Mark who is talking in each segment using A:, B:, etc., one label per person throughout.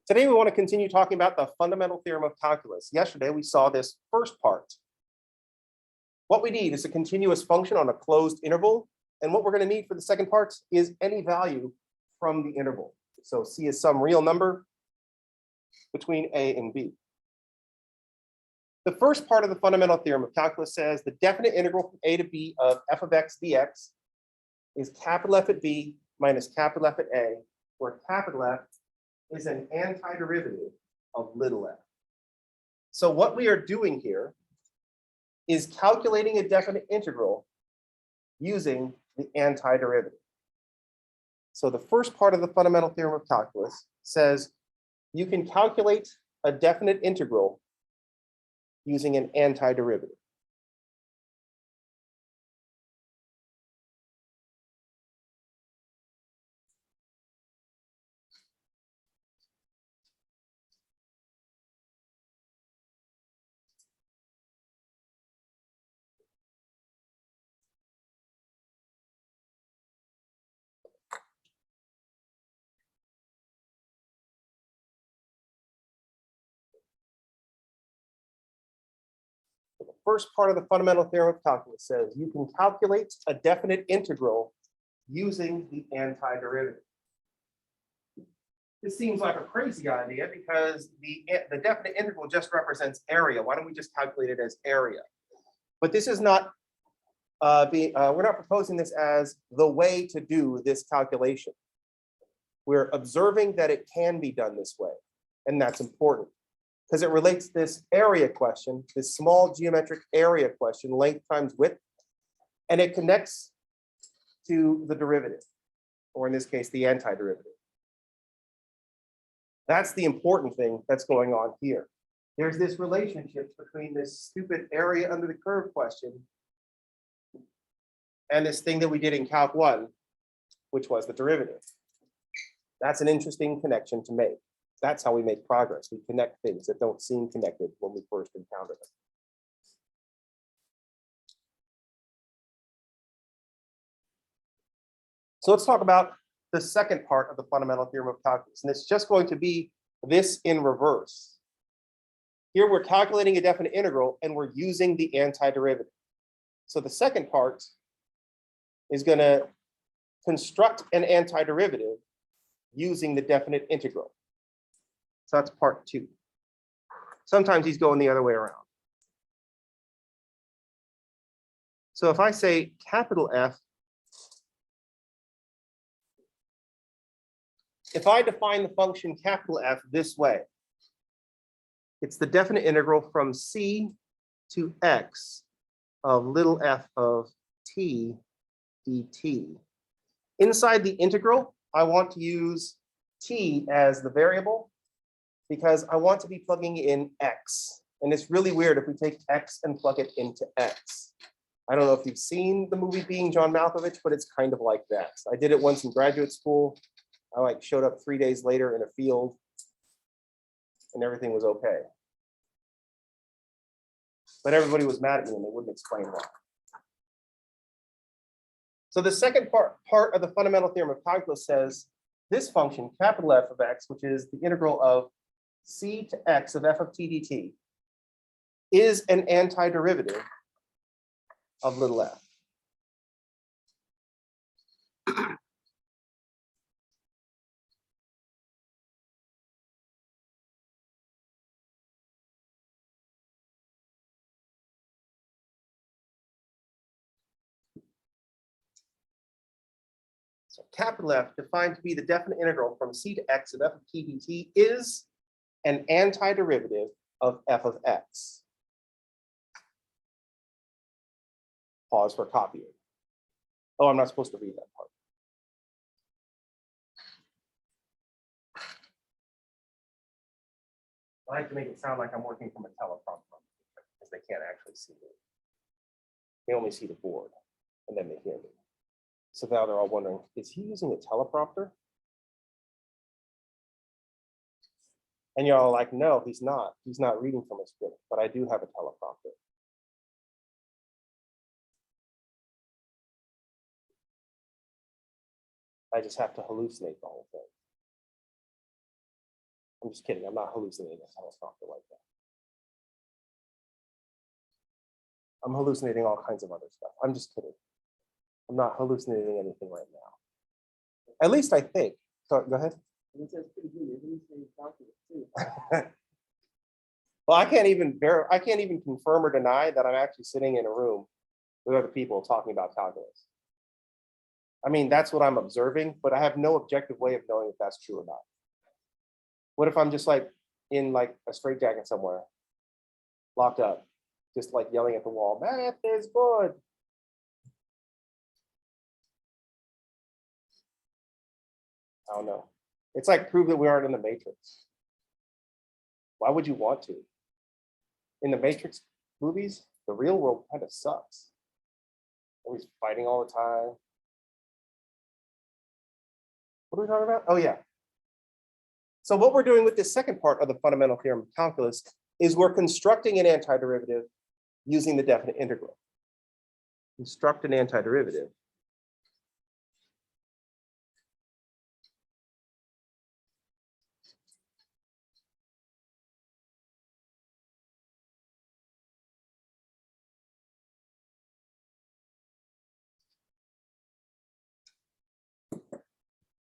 A: Today, we want to continue talking about the fundamental theorem of calculus. Yesterday, we saw this first part. What we need is a continuous function on a closed interval. And what we're going to need for the second part is any value from the interval. So C is some real number between A and B. The first part of the fundamental theorem of calculus says the definite integral from A to B of f of x dx is capital F at B minus capital F at A, where capital F is an antiderivative of little f. So what we are doing here is calculating a definite integral using the antiderivative. So the first part of the fundamental theorem of calculus says you can calculate a definite integral using an antiderivative. First part of the fundamental theorem of calculus says you can calculate a definite integral using the antiderivative. This seems like a crazy idea because the definite integral just represents area. Why don't we just calculate it as area? But this is not, we're not proposing this as the way to do this calculation. We're observing that it can be done this way, and that's important, because it relates this area question, this small geometric area question, length times width, and it connects to the derivative, or in this case, the antiderivative. That's the important thing that's going on here. There's this relationship between this stupid area under the curve question and this thing that we did in Calc 1, which was the derivative. That's an interesting connection to make. That's how we make progress. We connect things that don't seem connected when we first encounter them. So let's talk about the second part of the fundamental theorem of calculus. And it's just going to be this in reverse. Here we're calculating a definite integral and we're using the antiderivative. So the second part is going to construct an antiderivative using the definite integral. So that's part 2. Sometimes he's going the other way around. So if I say capital F, if I define the function capital F this way, it's the definite integral from C to X of little f of t dt. Inside the integral, I want to use t as the variable because I want to be plugging in x. And it's really weird if we take x and plug it into x. I don't know if you've seen the movie Being John Malkovich, but it's kind of like that. I did it once in graduate school. I showed up 3 days later in a field and everything was okay. But everybody was mad at me and they wouldn't explain why. So the second part of the fundamental theorem of calculus says this function, capital F of x, which is the integral of c to x of f of t dt, is an antiderivative of little f. So capital F, defined to be the definite integral from c to x of f of t dt, is an antiderivative of f of x. Pause for copying. Oh, I'm not supposed to read that part. I like to make it sound like I'm working from a teleprompter because they can't actually see me. They only see the board and then they hear me. So now they're all wondering, is he using a teleprompter? And you're all like, no, he's not. He's not reading from a script, but I do have a teleprompter. I just have to hallucinate the whole thing. I'm just kidding. I'm not hallucinating. I don't talk like that. I'm hallucinating all kinds of other stuff. I'm just kidding. I'm not hallucinating anything right now. At least I think. So go ahead. Well, I can't even confirm or deny that I'm actually sitting in a room with other people talking about calculus. I mean, that's what I'm observing, but I have no objective way of knowing if that's true or not. What if I'm just like in like a straitjacket somewhere, locked up, just like yelling at the wall, math is good. I don't know. It's like prove that we aren't in the Matrix. Why would you want to? In the Matrix movies, the real world kind of sucks. Always fighting all the time. What are we talking about? Oh, yeah. So what we're doing with this second part of the fundamental theorem of calculus is we're constructing an antiderivative using the definite integral. Construct an antiderivative.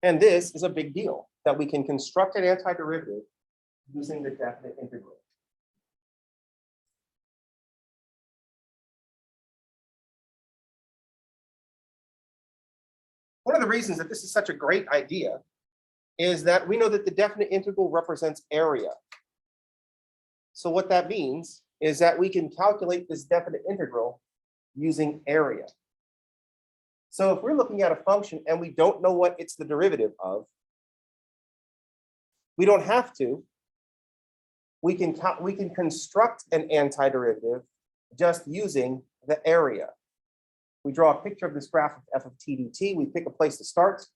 A: And this is a big deal, that we can construct an antiderivative using the definite integral. One of the reasons that this is such a great idea is that we know that the definite integral represents area. So what that means is that we can calculate this definite integral using area. So if we're looking at a function and we don't know what it's the derivative of, we don't have to. We can construct an antiderivative just using the area. We draw a picture of this graph of f of t dt. We pick a place to start.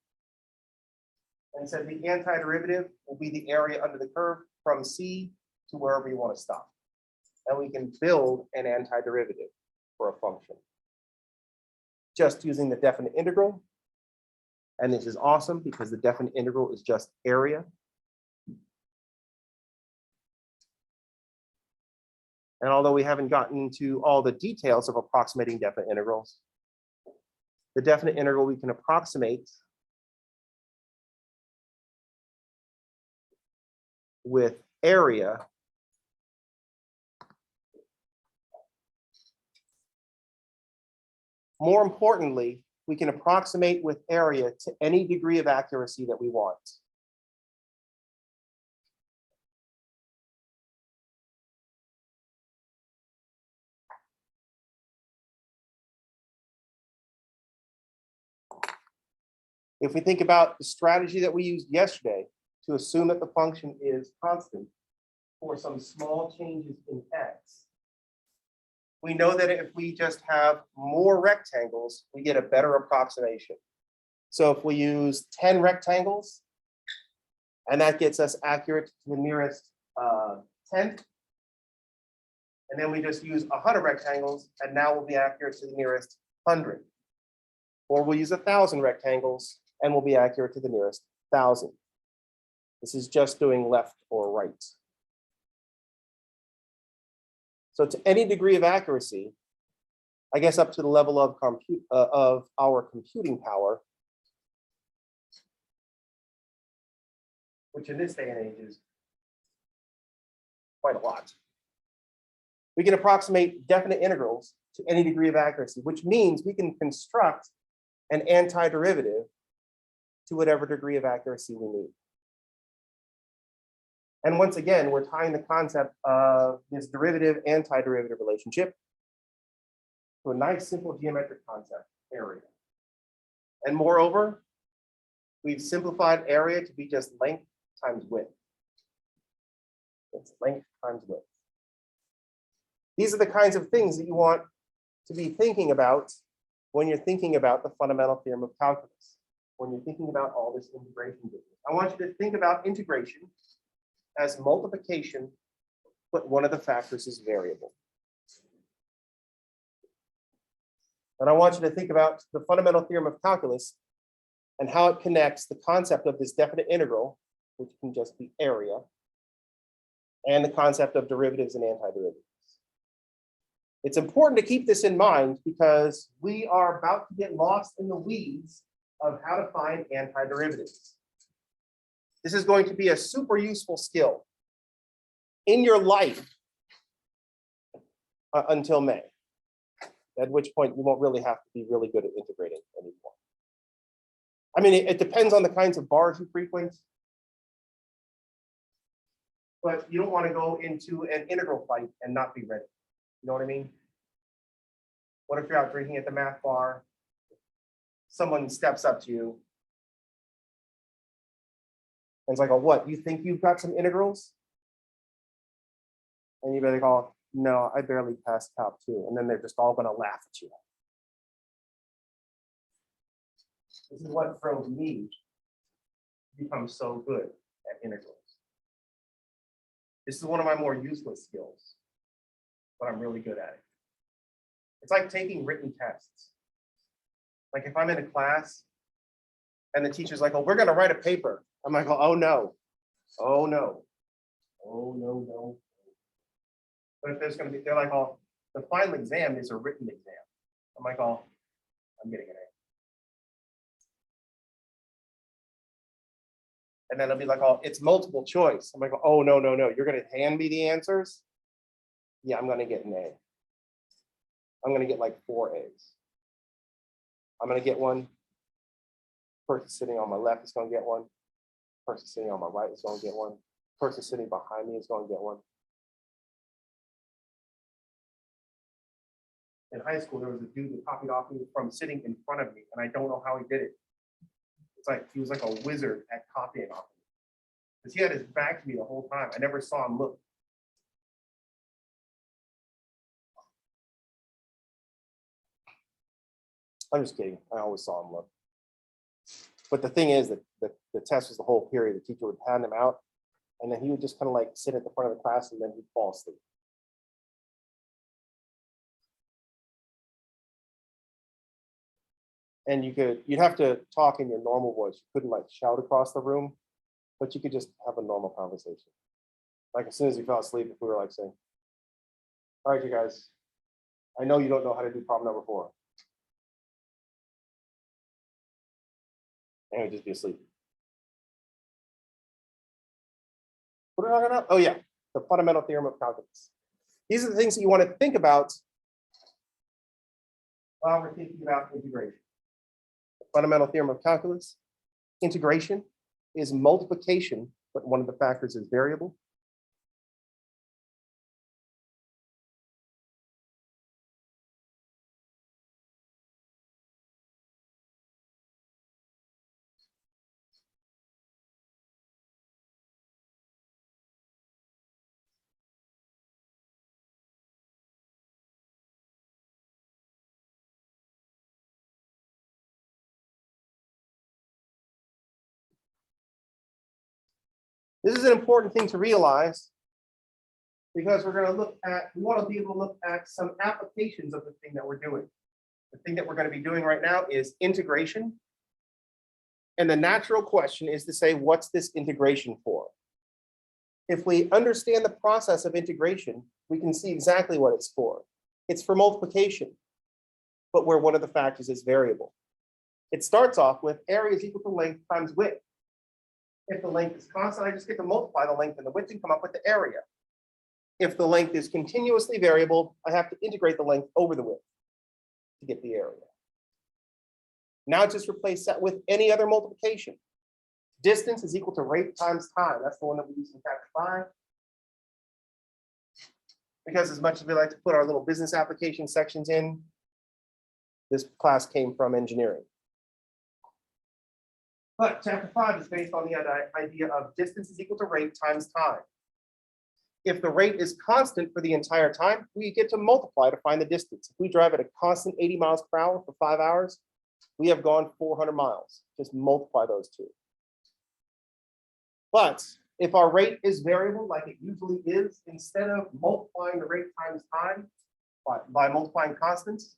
A: And said the antiderivative will be the area under the curve from C to wherever you want to stop. And we can build an antiderivative for a function just using the definite integral. And this is awesome because the definite integral is just area. And although we haven't gotten into all the details of approximating definite integrals, the definite integral we can approximate with area more importantly, we can approximate with area to any degree of accuracy that we want. If we think about the strategy that we used yesterday to assume that the function is constant for some small changes in x, we know that if we just have more rectangles, we get a better approximation. So if we use 10 rectangles, and that gets us accurate to the nearest 10th, and then we just use 100 rectangles, and now we'll be accurate to the nearest 100. Or we'll use 1,000 rectangles, and we'll be accurate to the nearest 1,000. This is just doing left or right. So to any degree of accuracy, I guess up to the level of our computing power, which in this day and age is quite a lot. We can approximate definite integrals to any degree of accuracy, which means we can construct an antiderivative to whatever degree of accuracy we need. And once again, we're tying the concept of this derivative-antiderivative relationship to a nice, simple geometric concept, area. And moreover, we've simplified area to be just length times width. It's length times width. These are the kinds of things that you want to be thinking about when you're thinking about the fundamental theorem of calculus, when you're thinking about all this integration business. I want you to think about integration as multiplication, but one of the factors is variable. And I want you to think about the fundamental theorem of calculus and how it connects the concept of this definite integral, which can just be area, and the concept of derivatives and antiderivatives. It's important to keep this in mind because we are about to get lost in the weeds of how to find antiderivatives. This is going to be a super useful skill in your life until May, at which point you won't really have to be really good at integrating anymore. I mean, it depends on the kinds of bars you frequent, but you don't want to go into an integral fight and not be ready. You know what I mean? What if you're out drinking at the math bar? Someone steps up to you and it's like, oh, what? You think you've got some integrals? And you'd be like, oh, no, I barely passed Calc 2. And then they're just all going to laugh at you. This is what drove me to become so good at integrals. This is one of my more useless skills, but I'm really good at it. It's like taking written tests. Like if I'm in a class and the teacher's like, oh, we're going to write a paper. I'm like, oh, no. Oh, no. Oh, no, no. But if there's going to be, they're like, oh, the final exam is a written exam. I'm like, oh, I'm getting an A. And then it'll be like, oh, it's multiple choice. I'm like, oh, no, no, no. You're going to hand me the answers? Yeah, I'm going to get an A. I'm going to get like 4 A's. I'm going to get one. Person sitting on my left is going to get one. Person sitting on my right is going to get one. Person sitting behind me is going to get one. In high school, there was a dude that copied off me from sitting in front of me, and I don't know how he did it. It's like he was like a wizard at copying off me. Because he had his back to me the whole time. I never saw him look. I'm just kidding. I always saw him look. But the thing is that the test was the whole period. The teacher would hand him out, and then he would just kind of like sit at the front of the class, and then he'd fall asleep. And you'd have to talk in your normal voice. You couldn't like shout across the room, but you could just have a normal conversation. Like as soon as you fell asleep, if we were like saying, all right, you guys, I know you don't know how to do problem number 4. And it would just be asleep. What are we talking about? Oh yeah, the fundamental theorem of calculus. These are the things that you want to think about while we're thinking about integration. The fundamental theorem of calculus, integration is multiplication, but one of the factors is variable. This is an important thing to realize because we're going to look at, we want to be able to look at some applications of the thing that we're doing. The thing that we're going to be doing right now is integration. And the natural question is to say, what's this integration for? If we understand the process of integration, we can see exactly what it's for. It's for multiplication, but where one of the factors is variable. It starts off with area is equal to length times width. If the length is constant, I just get to multiply the length and the width and come up with the area. If the length is continuously variable, I have to integrate the length over the width to get the area. Now just replace that with any other multiplication. Distance is equal to rate times time. That's the one that we use in chapter 5. Because as much as we like to put our little business application sections in, this class came from engineering. But chapter 5 is based on the idea of distance is equal to rate times time. If the rate is constant for the entire time, we get to multiply to find the distance. If we drive at a constant 80 miles per hour for 5 hours, we have gone 400 miles. Just multiply those two. But if our rate is variable, like it usually is, instead of multiplying the rate times time by multiplying constants,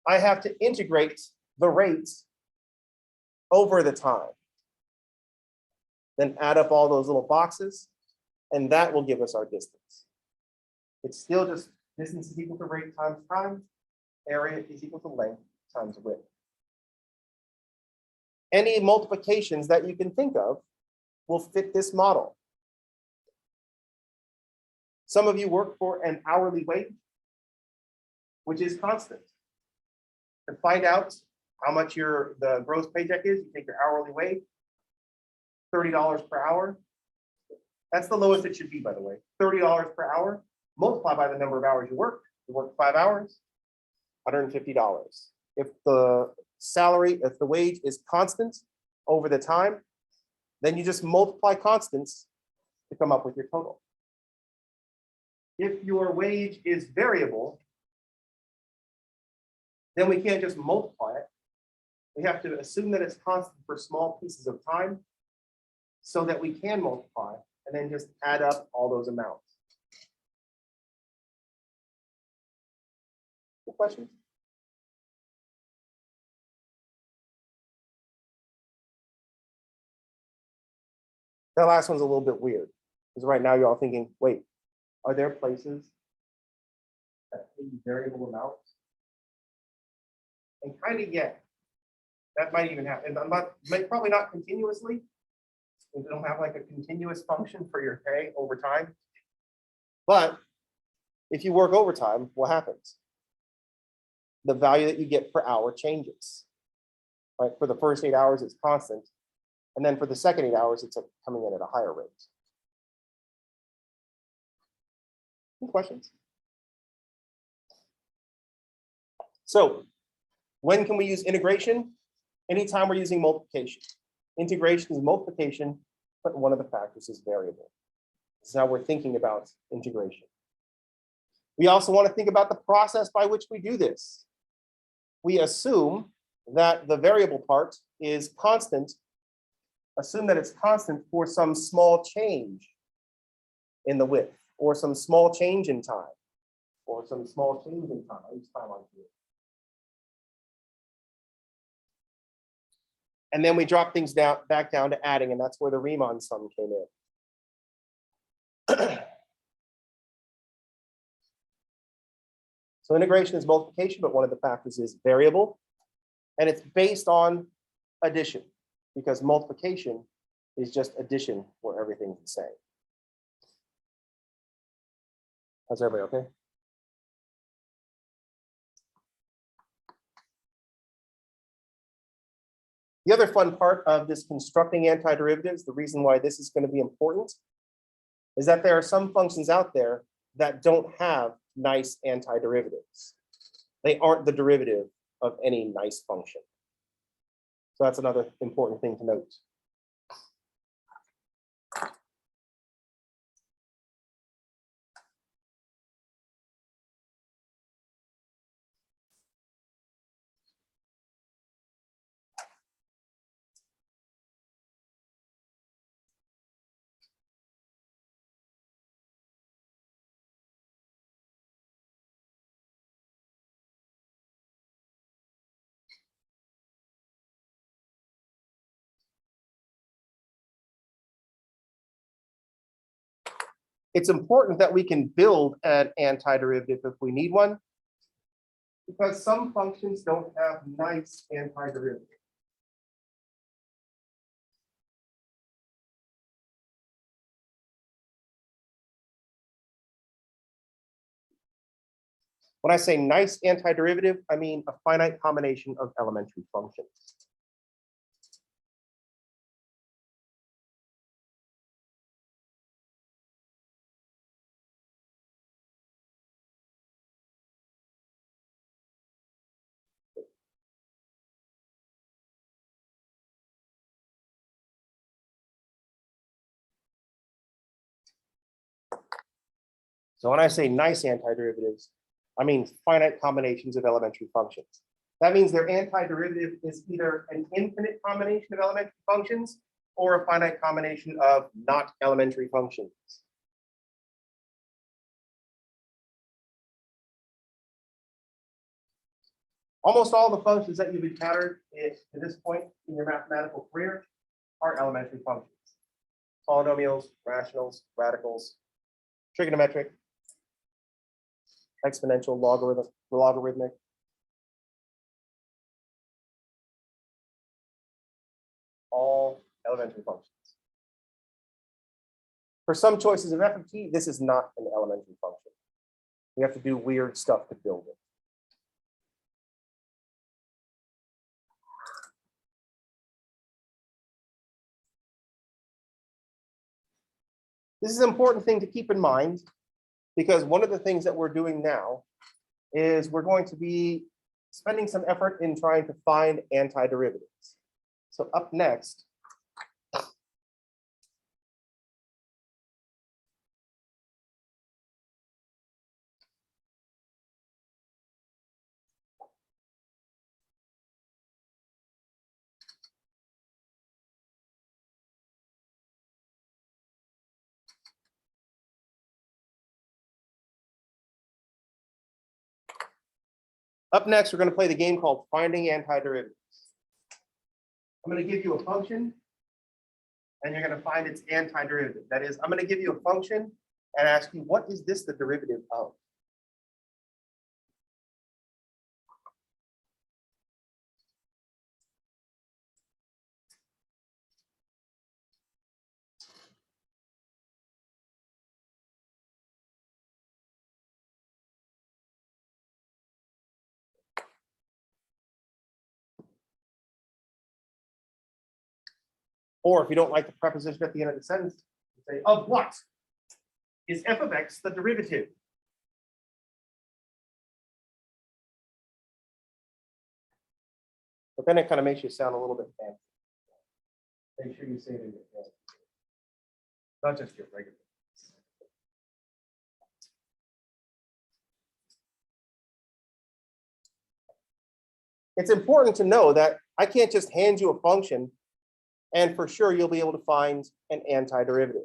A: I have to integrate the rates over the time. Then add up all those little boxes and that will give us our distance. It's still just distance is equal to rate times time, area is equal to length times width. Any multiplications that you can think of will fit this model. Some of you work for an hourly wage, which is constant. To find out how much the gross paycheck is, you take your hourly wage, $30 per hour. That's the lowest it should be, by the way. $30 per hour, multiply by the number of hours you work. You work 5 hours, $150. If the wage is constant over the time, then you just multiply constants to come up with your total. If your wage is variable, then we can't just multiply it. We have to assume that it's constant for small pieces of time so that we can multiply and then just add up all those amounts. Any questions? That last one's a little bit weird because right now you're all thinking, wait, are there places that pay variable amounts? And kind of, yeah, that might even happen. Probably not continuously. You don't have like a continuous function for your pay over time. But if you work overtime, what happens? The value that you get per hour changes. Right? For the first 8 hours, it's constant. And then for the second 8 hours, it's coming in at a higher rate. Any questions? So when can we use integration? Anytime we're using multiplication. Integration is multiplication, but one of the factors is variable. This is how we're thinking about integration. We also want to think about the process by which we do this. We assume that the variable part is constant. Assume that it's constant for some small change in the width, or some small change in time, or some small change in time. I use time on here. And then we drop things back down to adding, and that's where the Riemann sum came in. So integration is multiplication, but one of the factors is variable. And it's based on addition, because multiplication is just addition where everything's the same. How's everybody okay? The other fun part of this constructing antiderivatives, the reason why this is going to be important, is that there are some functions out there that don't have nice antiderivatives. They aren't the derivative of any nice function. So that's another important thing to note. It's important that we can build an antiderivative if we need one, because some functions don't have nice antiderivatives. When I say nice antiderivative, I mean a finite combination of elementary functions. So when I say nice antiderivatives, I mean finite combinations of elementary functions. That means their antiderivative is either an infinite combination of elementary functions or a finite combination of not elementary functions. Almost all the functions that you've encountered to this point in your mathematical career are elementary functions. polynomials, rationals, radicals, trigonometric, exponential, logarithmic. All elementary functions. For some choices of f of t, this is not an elementary function. You have to do weird stuff to build it. This is an important thing to keep in mind because one of the things that we're doing now is we're going to be spending some effort in trying to find antiderivatives. So up next, we're going to play the game called Finding Antiderivatives. I'm going to give you a function, and you're going to find its antiderivative. That is, I'm going to give you a function and ask you, what is this the derivative of? Or if you don't like the preposition at the end of the sentence, you say, of what is f of x the derivative? But then it kind of makes you sound a little bit fancy. Make sure you say it in your head, not just your regular. It's important to know that I can't just hand you a function and for sure you'll be able to find an antiderivative.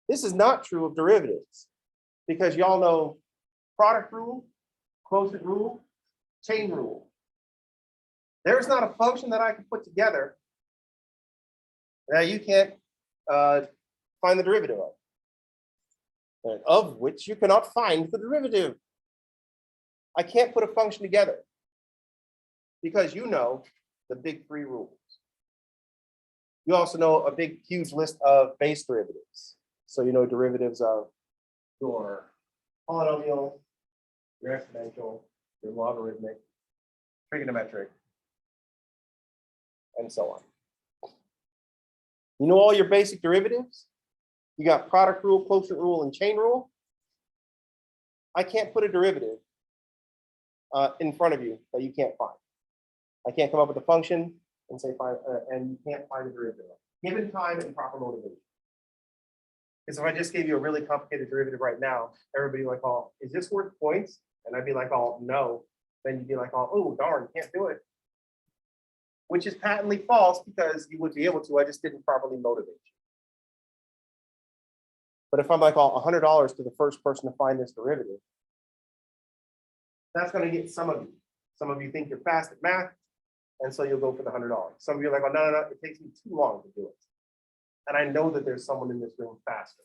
A: This is not true of derivatives because y'all know product rule, quotient rule, chain rule. There's not a function that I can put together that you can't find the derivative of, and of which you cannot find the derivative. I can't put a function together because you know the big three rules. You also know a big, huge list of base derivatives. So you know derivatives of your polynomial, your exponential, your logarithmic, trigonometric, and so on. You know all your basic derivatives? You got product rule, quotient rule, and chain rule. I can't put a derivative in front of you that you can't find. I can't come up with a function and say find, and you can't find a derivative. Given time and proper motivation. Because if I just gave you a really complicated derivative right now, everybody like, oh, is this worth points? And I'd be like, oh, no. Then you'd be like, oh, darn, can't do it. Which is patently false because you would be able to, I just didn't properly motivate you. But if I'm like, oh, $100 to the first person to find this derivative, that's going to get some of you. Some of you think you're fast at math, and so you'll go for the $100. Some of you are like, oh, no, it takes me too long to do it. And I know that there's someone in this room faster.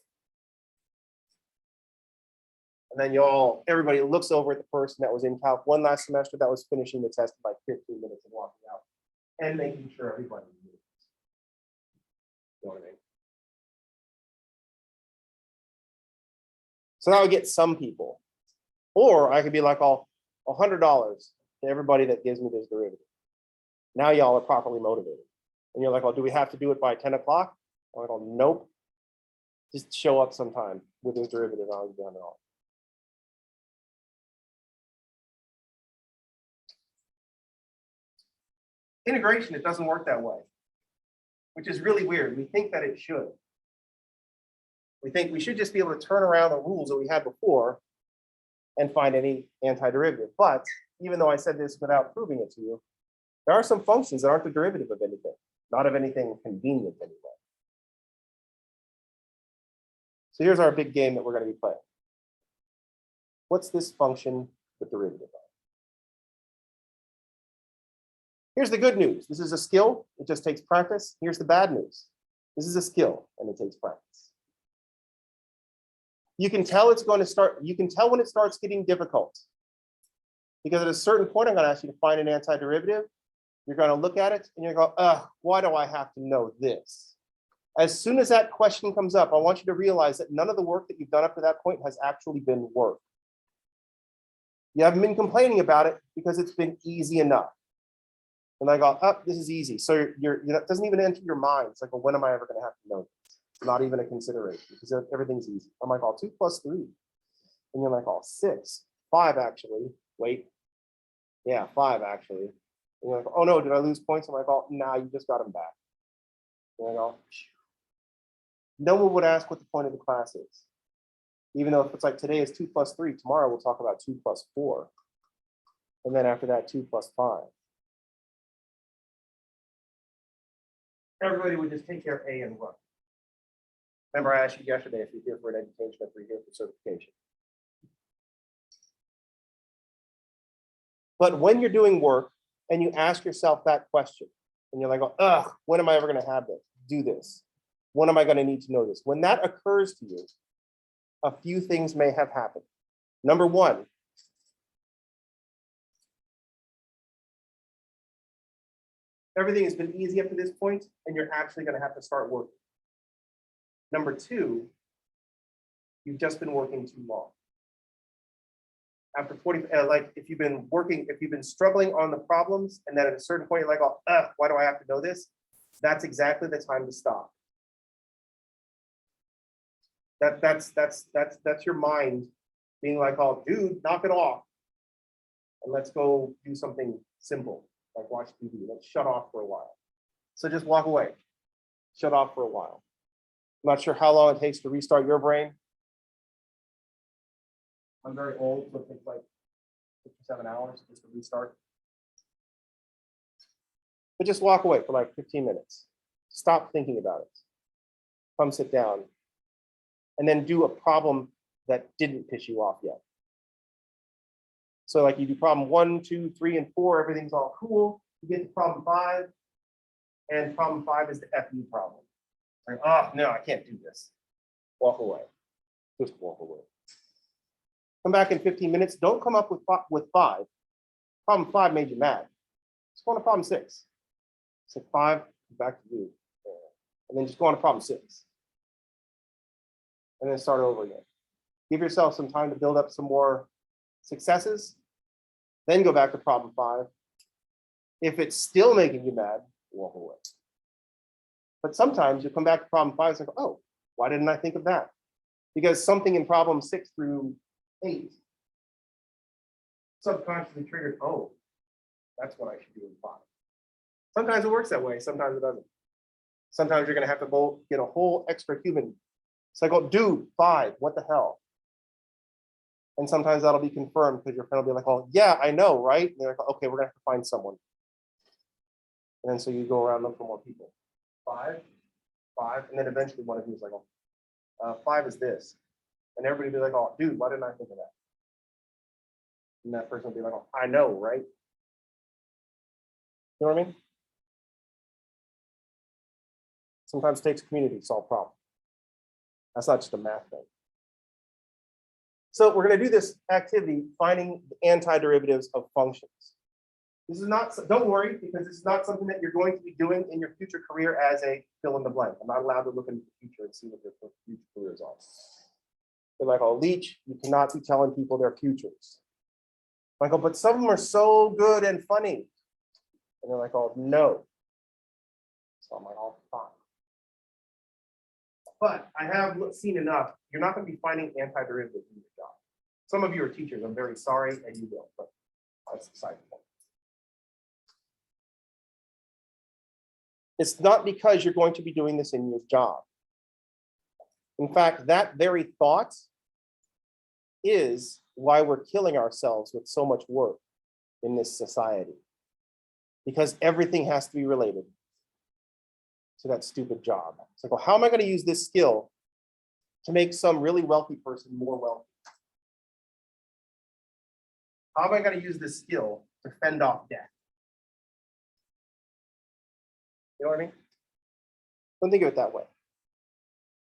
A: And then everybody looks over at the person that was in Calc 1 last semester that was finishing the test in like 15 minutes and walking out and making sure everybody moves. You know what I mean? So that would get some people. Or I could be like, oh, $100 to everybody that gives me this derivative. Now y'all are properly motivated. And you're like, oh, do we have to do it by 10 o'clock? I'm like, oh, nope. Just show up sometime with this derivative. I'll be done it all. Integration, it doesn't work that way, which is really weird. We think that it should. We think we should just be able to turn around the rules that we had before and find any antiderivative. But even though I said this without proving it to you, there are some functions that aren't the derivative of anything, not of anything convenient anyway. So here's our big game that we're going to be playing. What's this function the derivative of? Here's the good news. This is a skill. It just takes practice. Here's the bad news. This is a skill and it takes practice. You can tell it's going to start, you can tell when it starts getting difficult. Because at a certain point, I'm going to ask you to find an antiderivative. You're going to look at it and you're going to go, ugh, why do I have to know this? As soon as that question comes up, I want you to realize that none of the work that you've done up to that point has actually been work. You haven't been complaining about it because it's been easy enough. And I go, oh, this is easy. So it doesn't even enter your mind. It's like, well, when am I ever going to have to know this? It's not even a consideration because everything's easy. I'm like, oh, 2 + 3. And you're like, oh, 6, 5 actually. Wait. Yeah, 5 actually. And you're like, oh no, did I lose points? I'm like, oh, nah, you just got them back. And I go, no one would ask what the point of the class is. Even though if it's like today is 2 + 3, tomorrow we'll talk about 2 + 4. And then after that, 2 + 5. Everybody would just take care of A and run. Remember I asked you yesterday if you're here for an education, if you're here for certification. But when you're doing work and you ask yourself that question, and you're like, ugh, when am I ever going to have this? Do this? When am I going to need to know this? When that occurs to you, a few things may have happened. Number one, everything has been easy up to this point, and you're actually going to have to start working. Number two, you've just been working too long. After 40, like if you've been struggling on the problems, and then at a certain point you're like, oh, why do I have to know this? That's exactly the time to stop. That's your mind being like, oh, dude, knock it off, and let's go do something simple like watch TV. Let's shut off for a while. So just walk away, shut off for a while. I'm not sure how long it takes to restart your brain. I'm very old, so it takes like 57 hours just to restart. But just walk away for like 15 minutes. Stop thinking about it. Come sit down. And then do a problem that didn't piss you off yet. So like you do problem 1, 2, 3, and 4, everything's all cool. You get to problem 5, and problem 5 is the FU problem. Like, oh, no, I can't do this. Walk away. Just walk away. Come back in 15 minutes. Don't come up with 5. Problem 5 made you mad. Just go on to problem 6. So 5, back to you. And then just go on to problem 6. And then start over again. Give yourself some time to build up some more successes. Then go back to problem 5. If it's still making you mad, walk away. But sometimes you come back to problem 5 and say, oh, why didn't I think of that? Because something in problem 6 through 8 subconsciously triggered, oh, that's what I should do in 5. Sometimes it works that way, sometimes it doesn't. Sometimes you're going to have to get a whole extra human. It's like, oh, dude, 5, what the hell? And sometimes that'll be confirmed because your friend will be like, oh, yeah, I know, right? And they're like, okay, we're going to have to find someone. And then so you go around and look for more people. 5, and then eventually one of you is like, oh, 5 is this. And everybody will be like, oh, dude, why didn't I think of that? And that person will be like, oh, I know, right? You know what I mean? Sometimes it takes community to solve problems. That's not just a math thing. So we're going to do this activity, finding the antiderivatives of functions. This is not, don't worry, because this is not something that you're going to be doing in your future career as a fill in the blank. I'm not allowed to look into the future and see what their future careers are. They're like, oh, Leach, you cannot be telling people their futures. Michael, but some of them are so good and funny. And they're like, oh, no. So I'm like, oh, fine. But I have seen enough. You're not going to be finding antiderivatives in your job. Some of you are teachers. I'm very sorry, and you will, but that's the side point. It's not because you're going to be doing this in your job. In fact, that very thought is why we're killing ourselves with so much work in this society. Because everything has to be related to that stupid job. It's like, well, how am I going to use this skill to make some really wealthy person more wealthy? How am I going to use this skill to fend off death? You know what I mean? Don't think of it that way.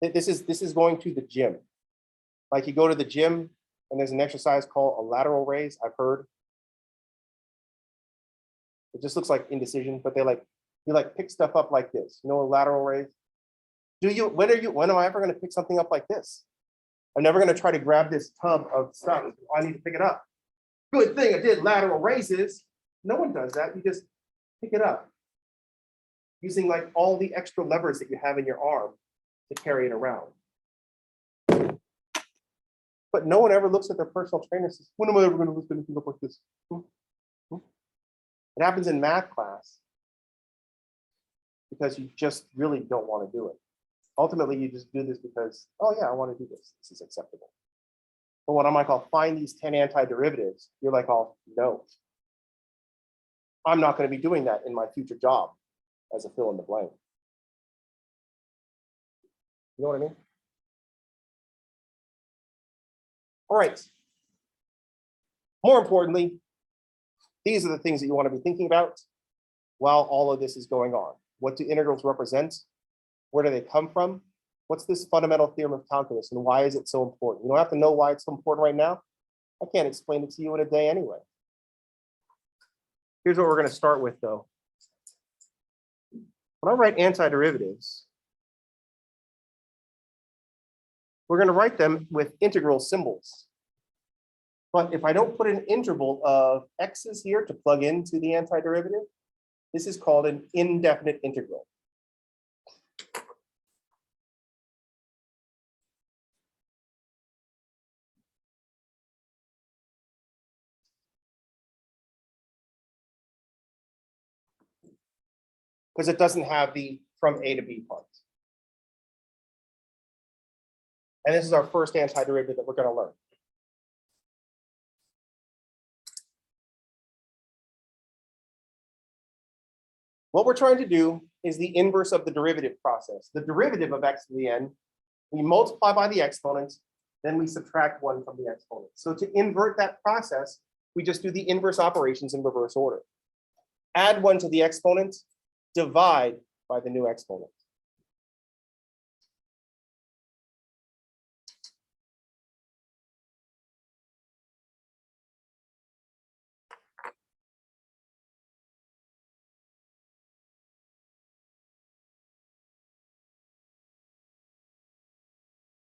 A: This is going to the gym. Like you go to the gym and there's an exercise called a lateral raise. I've heard. It just looks like indecision, but you pick stuff up like this. You know, a lateral raise. When am I ever going to pick something up like this? I'm never going to try to grab this tub of stuff. Oh, I need to pick it up. Good thing I did lateral raises. No one does that. You just pick it up using like all the extra levers that you have in your arm to carry it around. But no one ever looks at their personal trainer and says, when am I ever going to lift anything up like this? It happens in math class because you just really don't want to do it. Ultimately, you just do this because, oh yeah, I want to do this. This is acceptable. But when I'm like, I'll find these 10 antiderivatives, you're like, oh, no. I'm not going to be doing that in my future job as a fill in the blank. You know what I mean? All right. More importantly, these are the things that you want to be thinking about while all of this is going on. What do integrals represent? Where do they come from? What's this fundamental theorem of calculus and why is it so important? You don't have to know why it's so important right now. I can't explain it to you in a day anyway. Here's what we're going to start with though. When I write antiderivatives, we're going to write them with integral symbols. But if I don't put an interval of x's here to plug into the antiderivative, this is called an indefinite integral. Because it doesn't have the from A to B part. And this is our first antiderivative that we're going to learn. What we're trying to do is the inverse of the derivative process. The derivative of x to the n, we multiply by the exponent, then we subtract 1 from the exponent. So to invert that process, we just do the inverse operations in reverse order. Add 1 to the exponent, divide by the new exponent.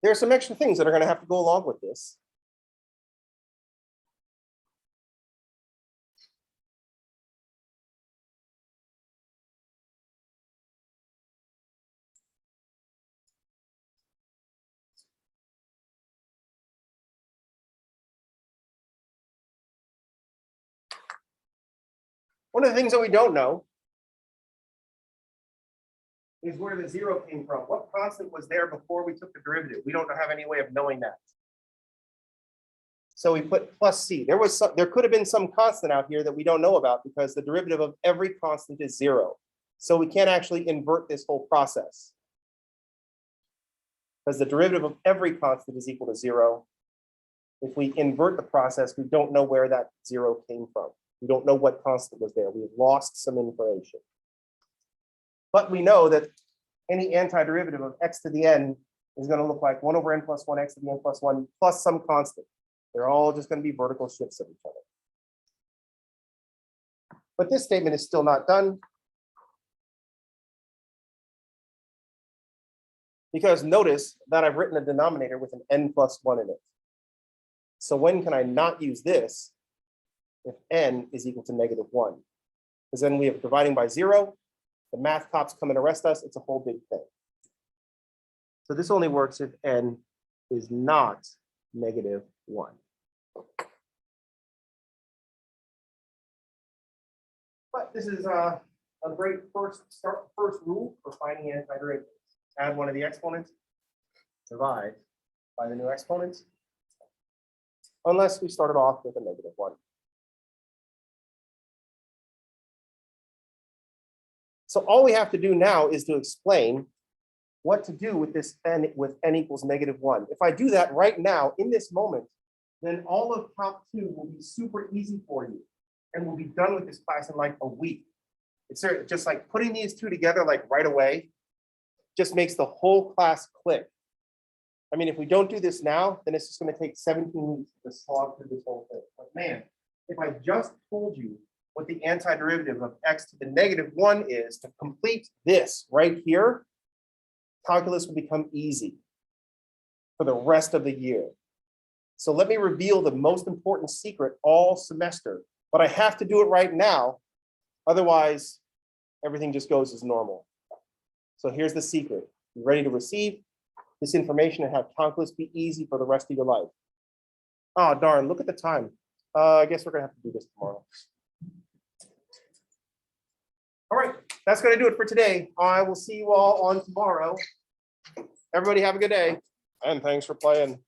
A: There are some extra things that are going to have to go along with this. One of the things that we don't know is where the 0 came from. What constant was there before we took the derivative? We don't have any way of knowing that. So we put plus c. There could have been some constant out here that we don't know about because the derivative of every constant is 0. So we can't actually invert this whole process. Because the derivative of every constant is equal to 0. If we invert the process, we don't know where that 0 came from. We don't know what constant was there. We've lost some information. But we know that any antiderivative of x to the n is going to look like 1 over n plus 1 x to the n plus 1 plus some constant. They're all just going to be vertical shifts of each other. But this statement is still not done. Because notice that I've written a denominator with an n plus 1 in it. So when can I not use this if n is equal to -1? Because then we have dividing by 0. The math cops come and arrest us. It's a whole big thing. So this only works if n is not -1. But this is a great first rule for finding antiderivatives. Add 1 of the exponents, divide by the new exponent, unless we started off with a -1. So all we have to do now is to explain what to do with this n with n equals -1. If I do that right now in this moment, then all of Calc 2 will be super easy for you, and we'll be done with this class in like a week. It's just like putting these two together like right away just makes the whole class click. I mean, if we don't do this now, then it's just going to take 17 weeks to slog through this whole thing. But man, if I just told you what the antiderivative of x to the -1 is to complete this right here, calculus will become easy for the rest of the year. So let me reveal the most important secret all semester, but I have to do it right now. Otherwise, everything just goes as normal. So here's the secret. You ready to receive this information and have calculus be easy for the rest of your life? Oh, darn, look at the time. I guess we're gonna have to do this tomorrow. All right, that's gonna do it for today. I will see you all on tomorrow. Everybody have a good day, and thanks for playing.